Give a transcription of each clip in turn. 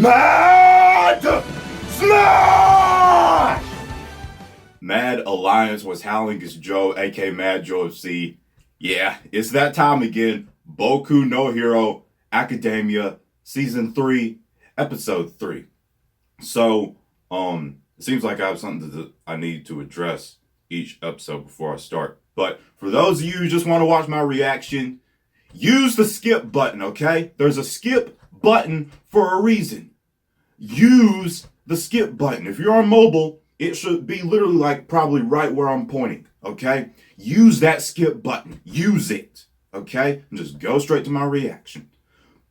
Mad Smash! Mad Alliance was howling against Joe, aka Mad Joe FC. Yeah, it's that time again. Boku No Hero Academia, Season 3, Episode 3. So, it seems like I have something that I need to address each episode before I start. But for those of you who just want to watch my reaction, use the skip button, okay? There's a skip button for a reason. Use the skip button. If you're on mobile, it should be literally like probably right where I'm pointing, okay? Use that skip button. Use it, okay? And just go straight to my reaction.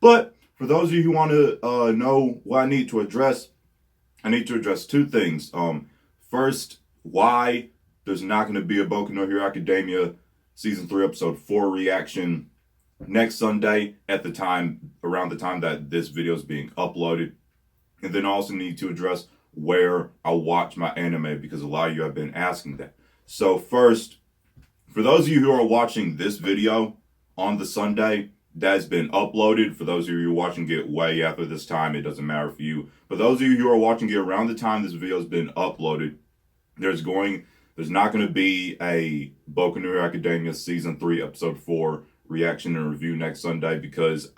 But for those of you who want to know what I need to address, I need to address two things. First, why there's not going to be a Boku No Hero Academia Season 3 Episode 4 reaction next Sunday around the time that this video is being uploaded. And then I also need to address where I watch my anime, because a lot of you have been asking that. So first, for those of you who are watching this video on the Sunday that has been uploaded, for those of you who are watching it way after this time, it doesn't matter for you. For those of you who are watching it around the time this video has been uploaded, there's not going to be a Boku No Hero Academia Season 3 Episode 4 reaction and review next Sunday, because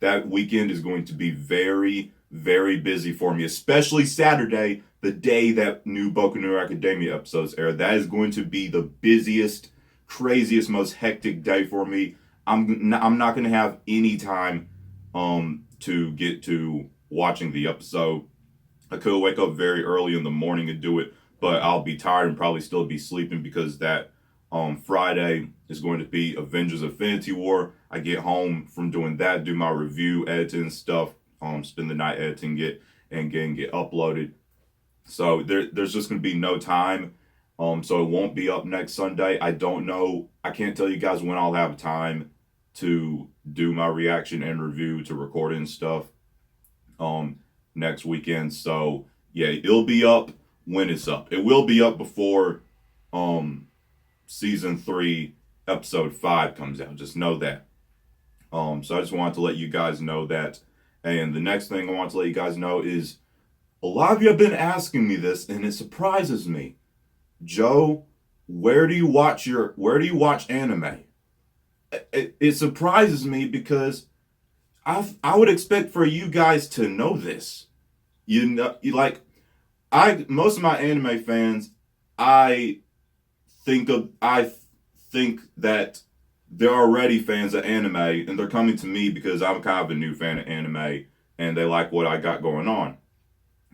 that weekend is going to be very, very busy for me, especially Saturday, the day that new Boku No Hero Academia episodes air. That is going to be the busiest, craziest, most hectic day for me. I'm not going to have any time to get to watching the episode. I could wake up very early in the morning and do it, but I'll be tired and probably still be sleeping, because that Friday is going to be Avengers Infinity War. I get home from doing that, do my review, editing stuff, spend the night editing it, and get uploaded. So there's just going to be no time. So it won't be up next Sunday. I don't know. I can't tell you guys when I'll have time to do my reaction and review, to record and stuff next weekend. So yeah, it'll be up when it's up. It will be up before Season 3 Episode 5 comes out. Just know that. So I just wanted to let you guys know that. And the next thing I want to let you guys know is, a lot of you have been asking me this, and it surprises me. Joe, where do you watch anime? It surprises me, because I would expect for you guys to know this. Most of my anime fans, I think that they're already fans of anime, and they're coming to me because I'm kind of a new fan of anime, and they like what I got going on.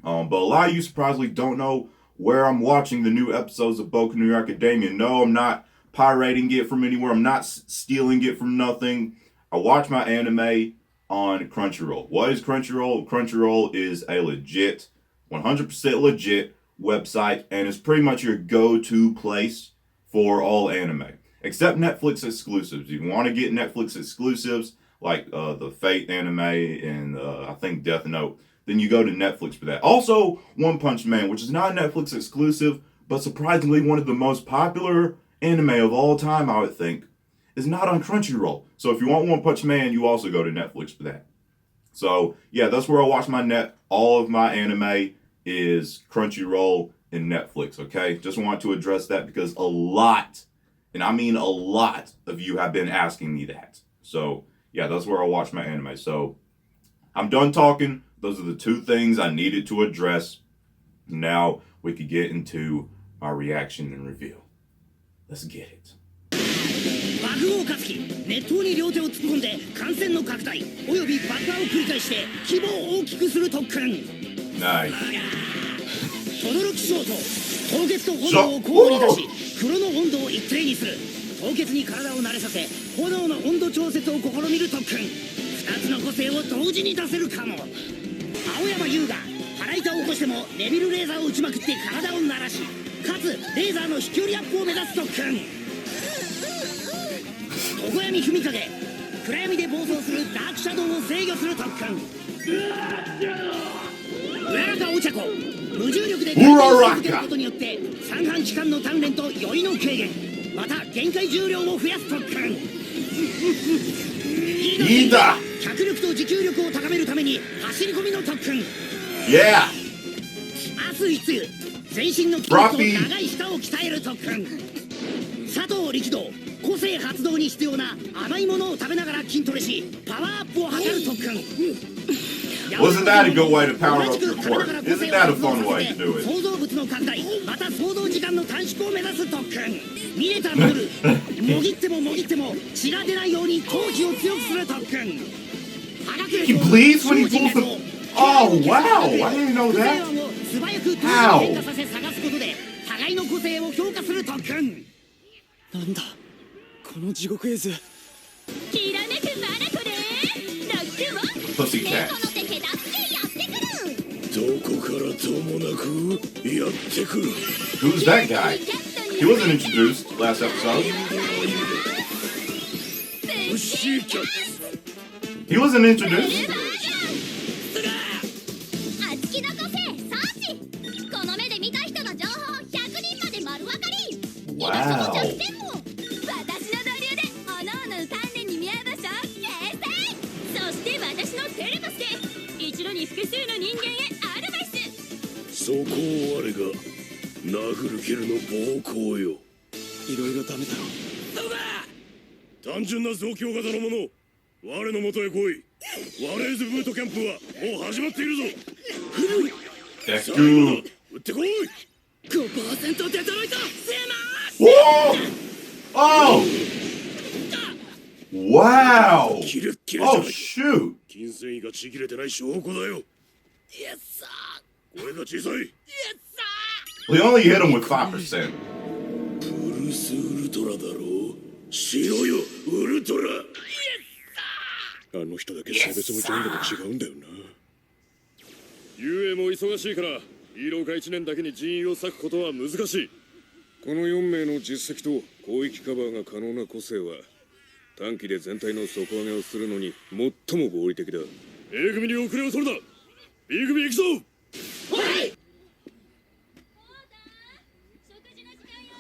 But a lot of you surprisingly don't know where I'm watching the new episodes of Boku No Hero Academia. No, I'm not pirating it from anywhere. I'm not stealing it from nothing. I watch my anime on Crunchyroll. What is Crunchyroll? Crunchyroll is a legit, 100% legit website, and it's pretty much your go-to place for all anime, except Netflix exclusives. If you want to get Netflix exclusives, like the Fate anime and I think Death Note, then you go to Netflix for that. Also, One Punch Man, which is not a Netflix exclusive, but surprisingly one of the most popular anime of all time, I would think, is not on Crunchyroll. So if you want One Punch Man, you also go to Netflix for that. So yeah, that's where I watch all of my anime is Crunchyroll and Netflix, okay? Just want to address that, because a lot, and I mean a lot, of you have been asking me that. So yeah, that's where I watch my anime. So I'm done talking. Those are the two things I needed to address. Now we could get into my reaction and review. Let's get it. 爆豪勝機熱湯に両手を突っ込んで感染の拡大および爆破を繰り返して規模を大きくする特訓。Nice. 轟ショート凍結と炎を交互に出し風呂の温度を一定にする。凍結に体を慣れさせ炎の温度調節を試みる特訓。2つの個性を同時に出せるかも。青山優が腹板を起こしてもネビルレーザーを打ちまくって体を慣らし、かつレーザーの飛距離アップを目指す特訓。常闇文影暗闇で暴走するダークシャドウを制御する特訓。浦中お茶子無重力で回転し続けることによって三半規管の鍛錬と酔いの軽減、また限界重量を増やす特訓。いいだ脚力と持久力を高めるために走り込みの特訓。 Yeah! 明日いつ全身の筋肉と長い舌を鍛える特訓。佐藤力道、個性発動に必要な甘いものを食べながら筋トレしパワーアップを図る特訓。 Wasn't that a good way to power up your quirk? Isn't that a fun way to do it? 想像物の拡大、また想像時間の短縮を目指す特訓。見れたら戻る。もぎってももぎっても血が出ないように頭皮を強くする特訓。 He bleeds when he pulls the... Oh, wow! I didn't know that. 素早く頭皮を変化させ探すことで互いの個性を評価する特訓。なんだこの地獄絵図。きらめくマナコでロックを Pussycat. 猫の手けだってやってくる。どこからともなくやってくる。 Who's that guy? He wasn't introduced last episode. プッシーキャッツ。 He wasn't introduced. あつきの個性サーチ。この目で見た人の情報100人まで丸分かり。居場所も弱点も私の同僚でおのおのの鍛錬に見合う場所を形成。そして私のテレパスで一度に複数の人間へアドバイス。そこを我が殴る蹴るの暴行よ。いろいろダメだろ。そうだ。単純な増強型のもの、我の元へ来い。ワレーズブートキャンプはもう始まっているぞ。That's 最後だ good. 撃ってこい。 5% デトロイト。 Whoa! Oh! Wow! キレッキレじゃ Oh, ない。 shoot! 筋繊維がちぎれてない証拠だよ。イエスサ声が小さい。ー。イエスサ We only hit him with 5%. ブルスウルトラだろ。しろよウルトラ。あの人だけ性別もジャンルも違うんだよな。遊泳も忙しいからヒーロー科1年だけに人員を割くことは難しい。この4名の実績と広域カバーが可能な個性は短期で全体の底上げをするのに最も合理的だ。A 組に遅れを取るな。 B 組行くぞ。食事の時間よ。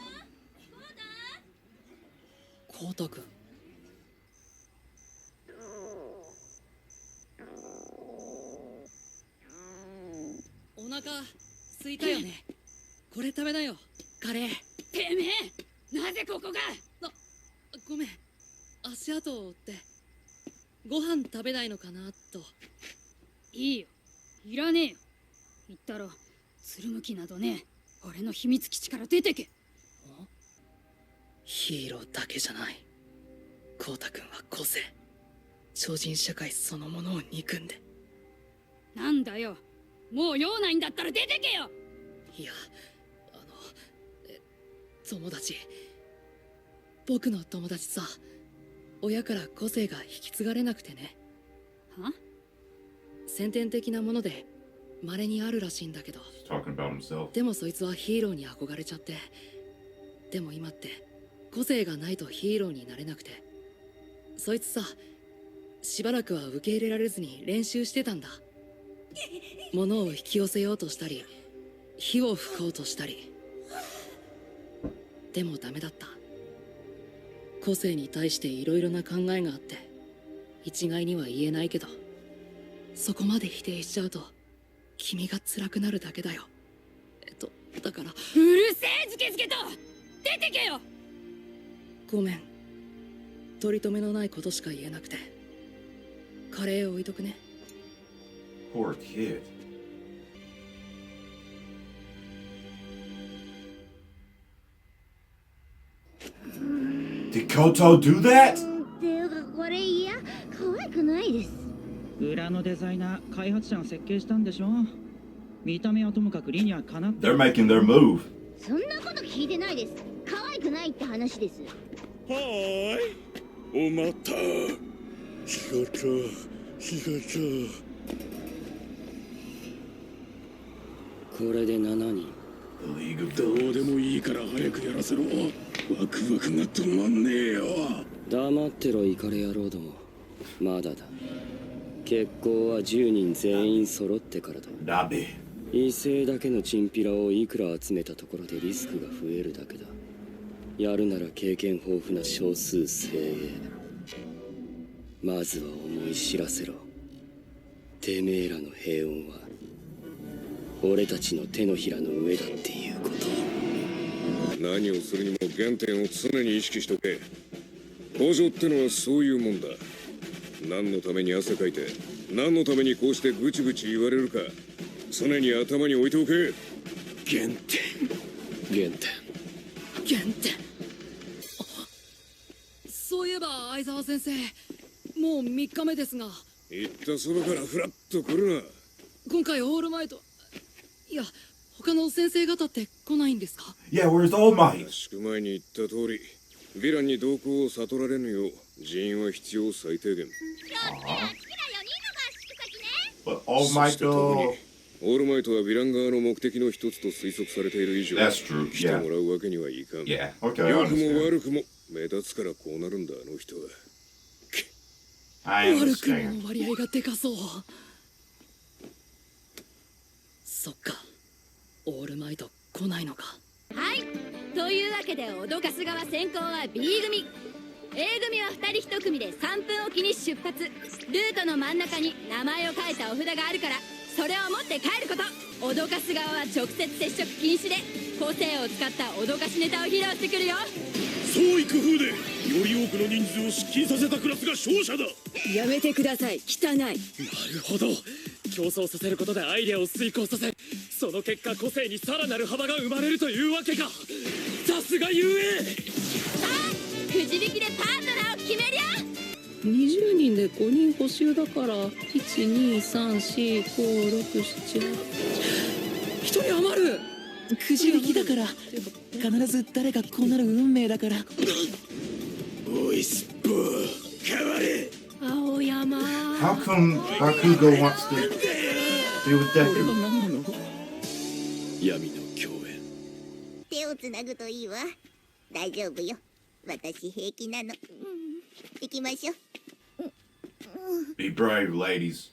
コウタ君。お腹空いたよね。これ食べなよ。カレー。てめえ、なぜここが。ごめん。足跡を追ってご飯食べないのかなと。いいよ、いらねえよ。言ったろ、つるむきなどね。俺の秘密基地から出てけ。ヒーローだけじゃない。コウタ君は個性、超人社会そのものを憎んで。なんだよ、もう用ないんだったら出てけよ。いや、友達、僕の友達さ、親から個性が引き継がれなくてね。は？先天的なもので稀にあるらしいんだけど。 Talking about himself. でもそいつはヒーローに憧れちゃって。でも今って個性がないとヒーローになれなくて。そいつさ、しばらくは受け入れられずに練習してたんだ。物を引き寄せようとしたり、火を吹こうとしたり。でもダメだった。個性に対していろいろな考えがあって、一概には言えないけど、そこまで否定しちゃうと君が辛くなるだけだよ。だから。うるせえ、ズケズケと出てけよ。ごめん、取り留めのないことしか言えなくて。カレー置いとくね。 Poor kid. Did Koto do that? っていうかこれいや可愛くないです。裏のデザイナー開発者が設計したんでしょ。見た目はともかく理にはかなって。 They're making their move. そんなこと聞いてないです。可愛くないって話です。はーい。おまた。仕事。これで7人。 The League of どう Villains. でもいいから早くやらせろ。ワクワクが止まんねえよ。黙ってろイカレ野郎ども。まだだ。決行は10人全員揃ってからだ。Nabe. 異性だけのチンピラをいくら集めたところでリスクが増えるだけだ。やるなら経験豊富な少数精鋭。まずは思い知らせろ。てめえらの平穏は俺たちの手のひらの上だっていうこと。何をするにも原点を常に意識しとけ。工場ってのはそういうもんだ。何のために汗かいて、何のためにこうしてぐちぐち言われるか、常に頭に置いておけ。原点。そういえば相沢先生、もう3日目ですが、行ったそばからフラッと来るな。今回オールマイト、いや他の先生方って来ないんですか？ Yeah, where's All Might? 合宿前に言った通り、ヴィランに動向を悟られぬよう人員は必要最低限。But All そ Might して特に though. オールマイトはヴィラン側の目的の一つと推測されている以上、 That's true, 来てもらうわけにはいかん。 Yeah, okay, I 良くも understand. 悪くも目立つからこうなるんだ、あの人は。I 悪く understand. も割合がでかそう。そっか、オールマイト来ないのか。はい、というわけで脅かす側先行は B 組、 A 組は2人1組で3分おきに出発。ルートの真ん中に名前を書いたお札があるから、それを持って帰ること。脅かす側は直接接触禁止で、個性を使った脅かしネタを披露してくるよ。創意工夫でより多くの人数を出勤させたクラスが勝者だ。やめてください、汚い。なるほど、競争させることでアイデアを遂行させ、その結果個性にさらなる幅が生まれるというわけか。さすが遊泳。さあ、くじ引きでパートナーを決めりゃ。20人で5人補習だから1234567。一人余る。くじ引きだから必ず誰かこうなる運命だから。おいスッポー、変われ。青山。 How come Bakugo wants to deal with Deku? 闇の共演。手をつなぐといいわ。大丈夫よ。私平気なの。行きましょう。Be brave, ladies.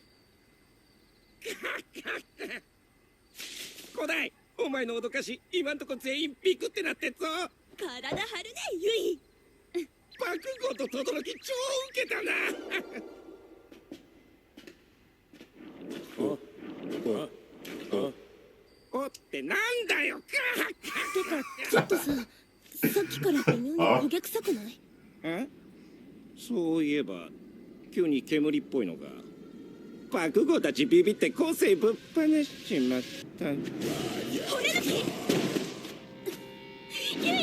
古代、お前の脅かし今んとこ全員ビクってなってっぞ。体張るね、ゆい。爆豪と轟超ウケたな。おってなんだよ。ちょっとさ、さっきから微妙に焦げ臭くない？そういえば急に煙っぽいのが。爆豪たちビビって個性ぶっ放しちまった。骨抜き。ゆい、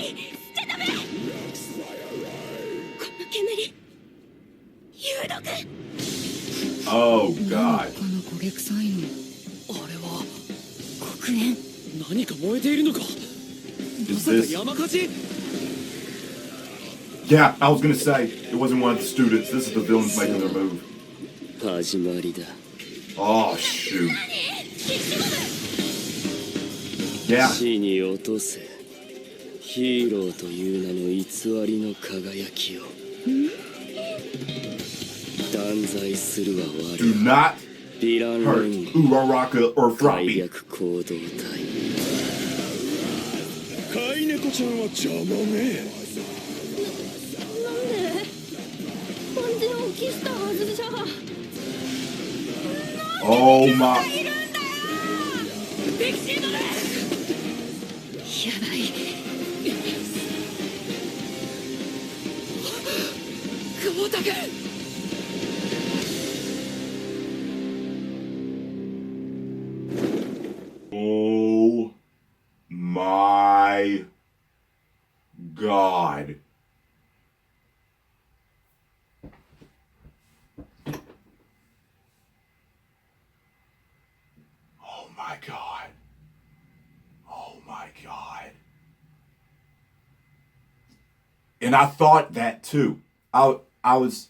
捨てダメ。この煙、有毒。 Oh God. この焦げ臭いの、あれは黒煙。何か燃えているのか。 Is まさ this? か山火事。 Yeah, I was gonna say it wasn't one of the students. This is the villains making their move. 始まりだ。 Oh shoot. Yeah. 地に落とせ。ヒーローという名の偽りの輝きを。断罪するは Do 我 not ヴィラン hurt 連合 Uraraka or 開 Froppy. 略行動隊。飼い猫ちゃんは邪魔ね。完全を期したはずじゃ。 Oh my. ビクシードで。やばい。久保田君。 Oh my God. Oh my God. Oh my God. And I thought that too. I was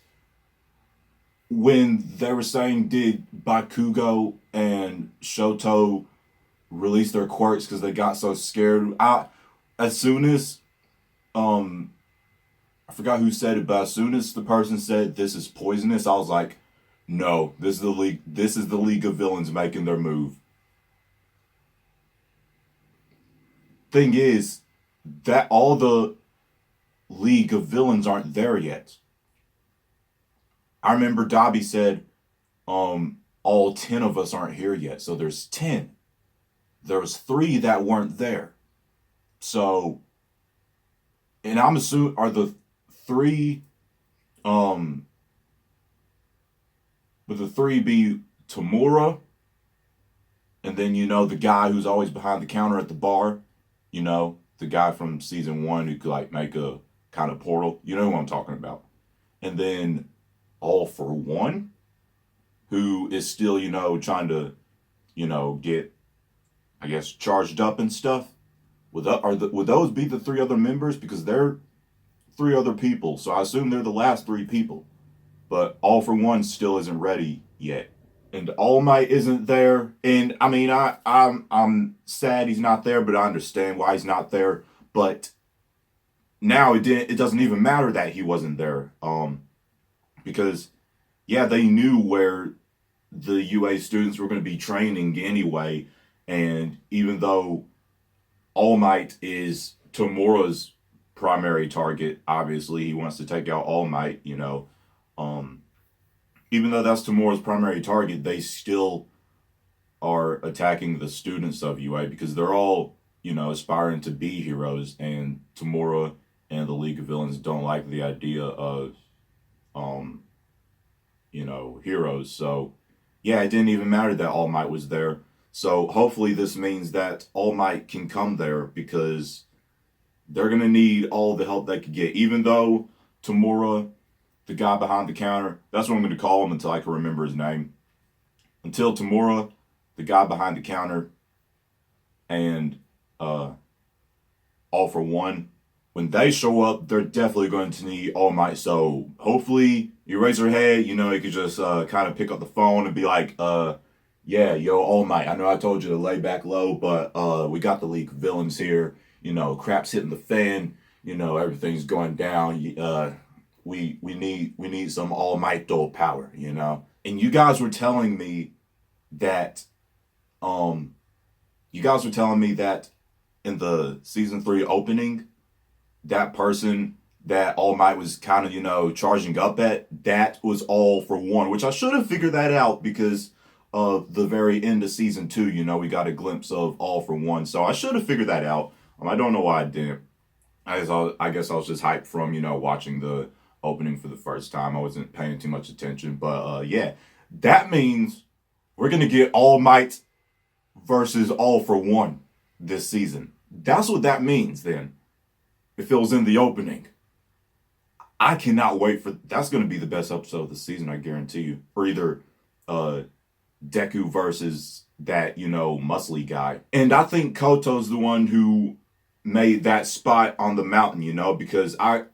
when they were saying did Bakugo and Shoto release their quirks because they got so scared. As soon as I forgot who said it, but as soon as the person said this is poisonous, I was like, no, this is the league. This is the League of Villains making their move. Thing is that all the League of Villains aren't there yet. お前の脅かしは邪魔ね。 All the League of Villains aren't there yet. 何をするにも原点を常に意識しとけ。工場ってのはそういうもんだ。何のために汗かいて、何のためにこうしてぐちぐち言われるか、常に頭に置いておけ。Thing is that all the I remember Dobby said, all 10 of us aren't here yet. So there's 10. There was 3 that weren't there. So, and I'm assuming, are the 3, would the 3 be Tamura? And then, the guy who's always behind the counter at the bar, the guy from season 1 who could like make a kind of portal. You know who I'm talking about. And then All for One, who is still, trying to, get, I guess, charged up and stuff. Would those be the 3 other members? Because they're 3 other people. So I assume they're the last 3 people. But All for One still isn't ready yet. And All Might isn't there. And I mean, I'm sad he's not there, but I understand why he's not there. But now it doesn't even matter that he wasn't there. Because yeah, they knew where the UA students were going to be training anyway. And even though All Might is Tamura's primary target, obviously he wants to take out All Might, even though that's Tamura's primary target, they still are attacking the students of UA because they're all, aspiring to be heroes, and Tamura and the League of Villains don't like the idea of, heroes. So, yeah, it didn't even matter that All Might was there. So hopefully this means that All Might can come there because they're going to need all the help they could get. Even though Tamura, the guy behind the counter, that's what I'm going to call him until I can remember his name. Until Tamura, the guy behind the counter, and All for One, when they show up, they're definitely going to need All Might. So hopefully Eraserhead, he could just kind of pick up the phone and be like, yeah, yo, All Might, I know I told you to lay back low, but we got the League of Villains here. Crap's hitting the fan. Everything's going down. We need some All Might though power, And you guys were telling me that in the season 3 opening, that person that All Might was kind of, charging up at, that was All for One, which I should have figured that out because of the very end of season 2, we got a glimpse of All for One. So I should have figured that out. I don't know why I didn't. I guess I was just hyped from, watching the opening for the first time. I wasn't paying too much attention. But yeah, that means we're going to get All Might versus All for One this season. That's what that means then. If it was in the opening. I cannot wait for... That's going to be the best episode of the season, I guarantee you. Or either Deku versus that, muscly guy. And I think Koto's the one who made that spot on the mountain, because like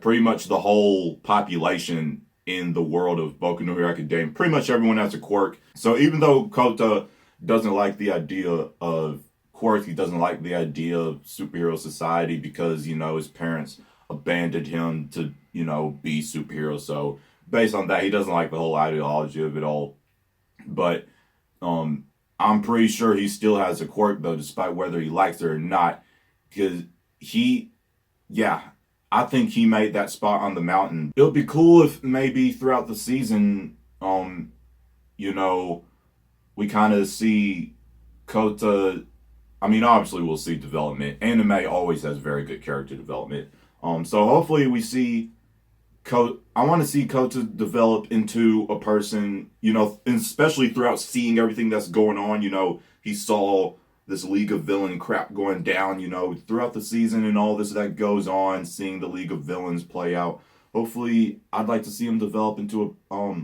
pretty much the whole population in the world of Boku No Hero Academia, pretty much everyone has a quirk. So even though Kota doesn't like the idea of quirks, he doesn't like the idea of superhero society because, his parents abandoned him to, be superheroes. So based on that, he doesn't like the whole ideology of it all. But I'm pretty sure he still has a quirk, though, despite whether he likes it or not. Because I think he made that spot on the mountain. It would be cool if maybe throughout the season, we kind of see Kota. I mean, obviously we'll see development. Anime always has very good character development. So hopefully we see I want to see Kota develop into a person, especially throughout seeing everything that's going on. He saw this League of Villain crap going down, throughout the season and all this that goes on, seeing the League of Villains play out. Hopefully, I'd like to see him develop into a,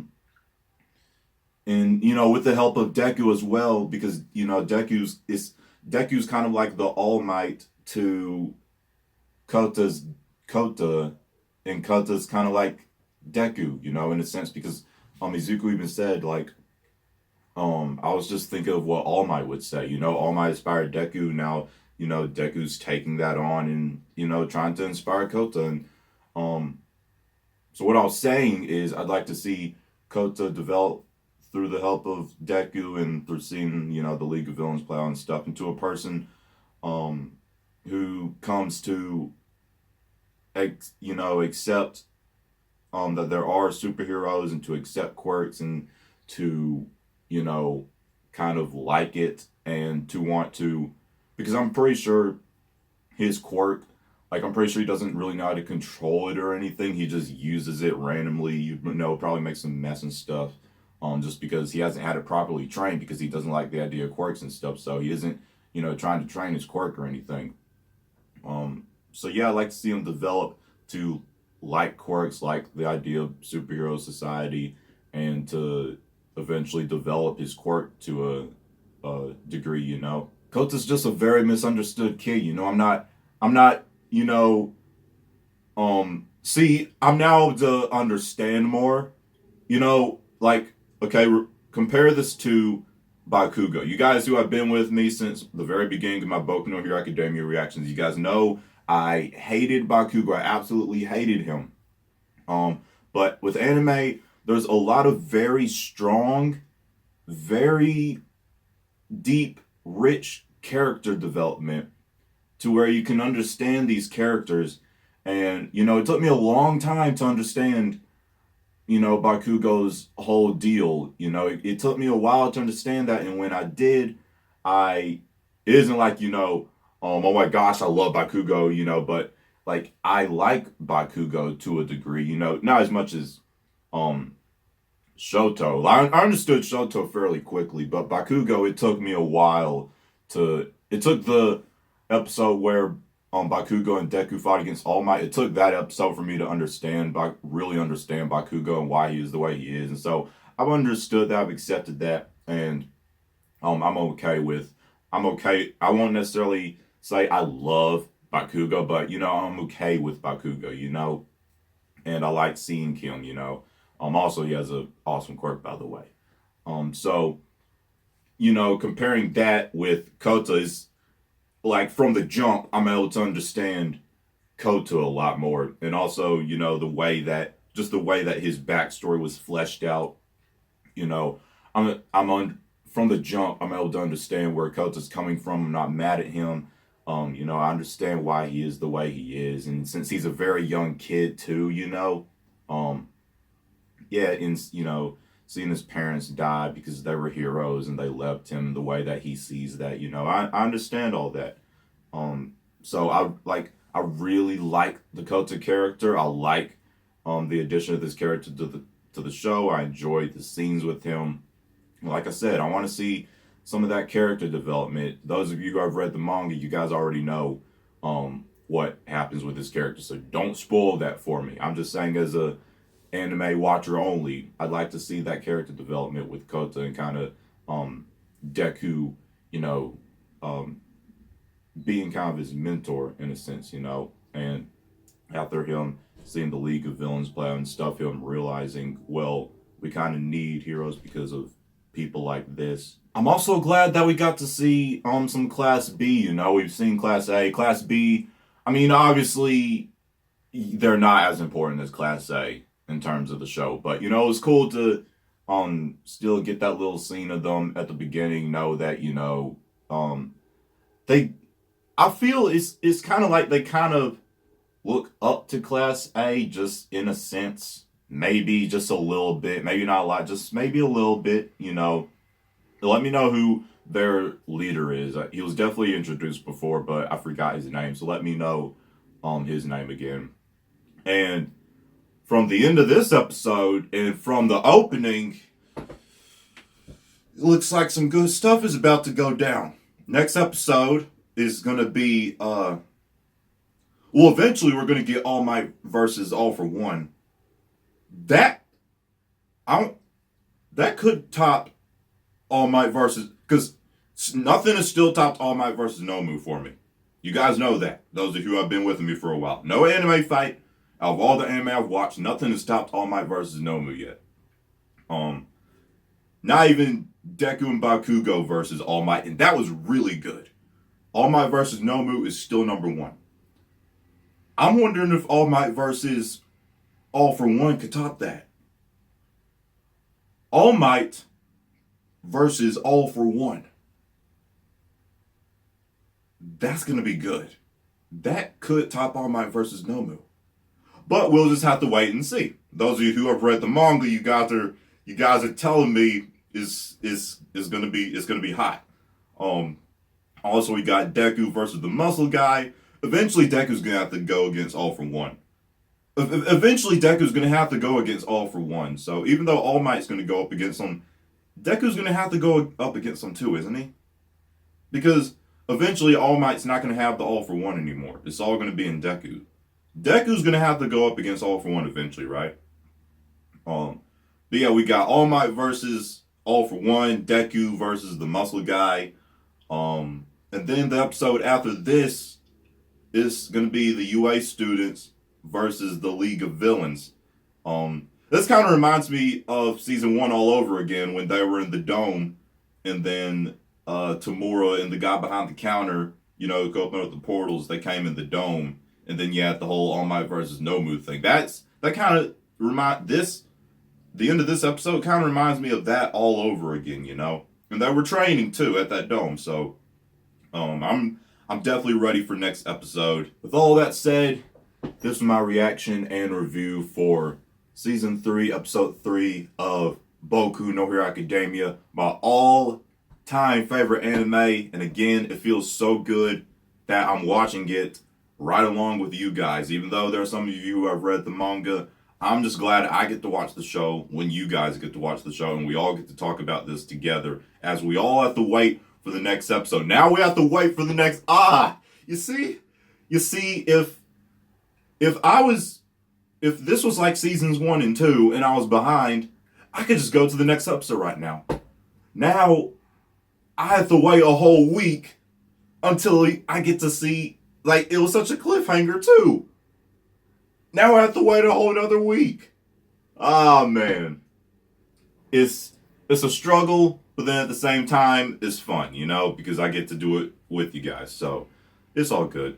and, with the help of Deku as well, because, Deku's kind of like the All Might to Kota, and Kota's kind of like Deku, in a sense, because Izuku even said, like, I was just thinking of what All Might would say, All Might inspired Deku, now, Deku's taking that on and, trying to inspire Kota, and, so what I was saying is I'd like to see Kota develop through the help of Deku and through seeing, the League of Villains play on stuff into a person, who comes to, accept that there are superheroes and to accept quirks and to, you know, kind of like it and to want to, because I'm pretty sure his quirk, like I'm pretty sure he doesn't really know how to control it or anything. He just uses it randomly, you know, probably makes some mess and stuff. Just because he hasn't had it properly trained because he doesn't like the idea of quirks and stuff. So he isn't, you know, trying to train his quirk or anything. So yeah, I'd like to see him develop to like quirks, like the idea of superhero society, and to eventually develop his quirk to a degree, you know. Kota's just a very misunderstood kid, you know. I'm not, you know, see, I'm now able to understand more, you know, like, okay, compare this to Bakugo. You guys who have been with me since the very beginning of my Boku No Hero Academia reactions, you guys know I hated Bakugo. I absolutely hated him. But with anime, there's a lot of very strong, very deep, rich character development to where you can understand these characters. And, you know, it took me a long time to understand, you know, Bakugo's whole deal. You know, it took me a while to understand that. And when I did, it isn't like, you know, oh my gosh, I love Bakugo, you know, but like I like Bakugo to a degree, you know, not as much as Shoto. I understood Shoto fairly quickly, but Bakugo, it took me a while it took the episode where Bakugo and Deku fought against All Might. It took that episode for me to really understand Bakugo and why he is the way he is. And so I've understood that, I've accepted that, and I'm okay. I won't necessarily say I love Bakugo, but, you know, I'm okay with Bakugo, you know, and I like seeing him, you know. Also, he has an awesome quirk, by the way. So, you know, comparing that with Kota is, like, from the jump, I'm able to understand Kota a lot more. And also, you know, the way that his backstory was fleshed out, you know, from the jump, I'm able to understand where Kota's coming from. I'm not mad at him. You know, I understand why he is the way he is. And since he's a very young kid too, you know, yeah, and, you know, seeing his parents die because they were heroes and they left him the way that he sees that, you know, I understand all that. So I really like the Kota character. I like the addition of this character to the show. I enjoyed the scenes with him. Like I said, I want to see some of that character development. Those of you who have read the manga, you guys already know what happens with this character, so don't spoil that for me. I'm just saying, as a anime watcher only, I'd like to see that character development with Kota and kind of Deku, you know, being kind of his mentor in a sense, you know, and after him seeing the League of Villains play out and stuff, him realizing, well, we kind of need heroes because of people like this. I'm also glad that we got to see some Class B, you know. We've seen Class A. Class B, I mean, obviously, they're not as important as Class A in terms of the show. But, you know, it was cool to still get that little scene of them at the beginning, know that, you know, I feel it's kind of like they kind of look up to Class A just in a sense. Maybe just a little bit, maybe not a lot, just maybe a little bit, you know. Let me know who their leader is. He was definitely introduced before, but I forgot his name. So let me know his name again. And from the end of this episode and from the opening, it looks like some good stuff is about to go down. Next episode is going to be, eventually we're going to get All Might versus All for One. That could top All Might versus, because nothing has still topped All Might versus Nomu for me. You guys know that. Those of you who have been with me for a while. No anime fight, out of all the anime I've watched, nothing has topped All Might versus Nomu yet. Not even Deku and Bakugo versus All Might, and that was really good. All Might versus Nomu is still number one. I'm wondering if All Might versus All for One could top that. All Might versus All for One. That's going to be good. That could top All Might versus Nomu. But we'll just have to wait and see. Those of you who have read the manga, you guys are telling me is gonna be hot. Also we got Deku versus the muscle guy. Eventually Deku's gonna have to go against All For One. Eventually Deku's gonna have to go against All For One. So even though All Might's gonna go up against him, Deku's gonna have to go up against him too, isn't he? Because eventually All Might's not gonna have the All For One anymore. It's all gonna be in Deku. Deku's gonna have to go up against All For One eventually, right? But yeah, we got All Might versus All For One, Deku versus the muscle guy. And then the episode after this is gonna be the UA students versus the League of Villains. This kind of reminds me of season 1 all over again when they were in the dome, and then Tamura and the guy behind the counter, go open up the portals. They came in the dome, and then you had the whole All Might versus Nomu thing. That kind of the end of this episode kind of reminds me of that all over again, And they were training too at that dome, so I'm definitely ready for next episode. With all that said, this is my reaction and review for Season 3, Episode 3 of Boku No Hero Academia, my all-time favorite anime. And again, it feels so good that I'm watching it right along with you guys. Even though there are some of you who have read the manga, I'm just glad I get to watch the show when you guys get to watch the show, and we all get to talk about this together as we all have to wait for the next episode. Now we have to wait for the next... You see, if this was like seasons 1 and 2 and I was behind, I could just go to the next episode right now. Now, I have to wait a whole week until I get to see, it was such a cliffhanger too. Now I have to wait a whole another week. Man. It's a struggle, but then at the same time, it's fun, because I get to do it with you guys. So, it's all good.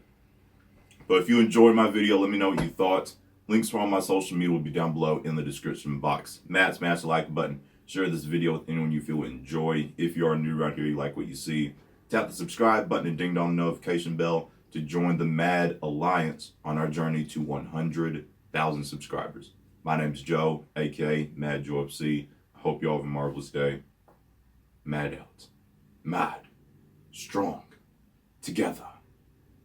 But if you enjoyed my video, let me know what you thought. Links for all my social media will be down below in the description box. Smash the like button. Share this video with anyone you feel would enjoy. If you are new around here, you like what you see, tap the subscribe button and ding dong notification bell to join the Mad Alliance on our journey to 100,000 subscribers. My name is Joe, aka Mad Joe FC. I hope you all have a marvelous day. Mad out. Mad. Strong. Together.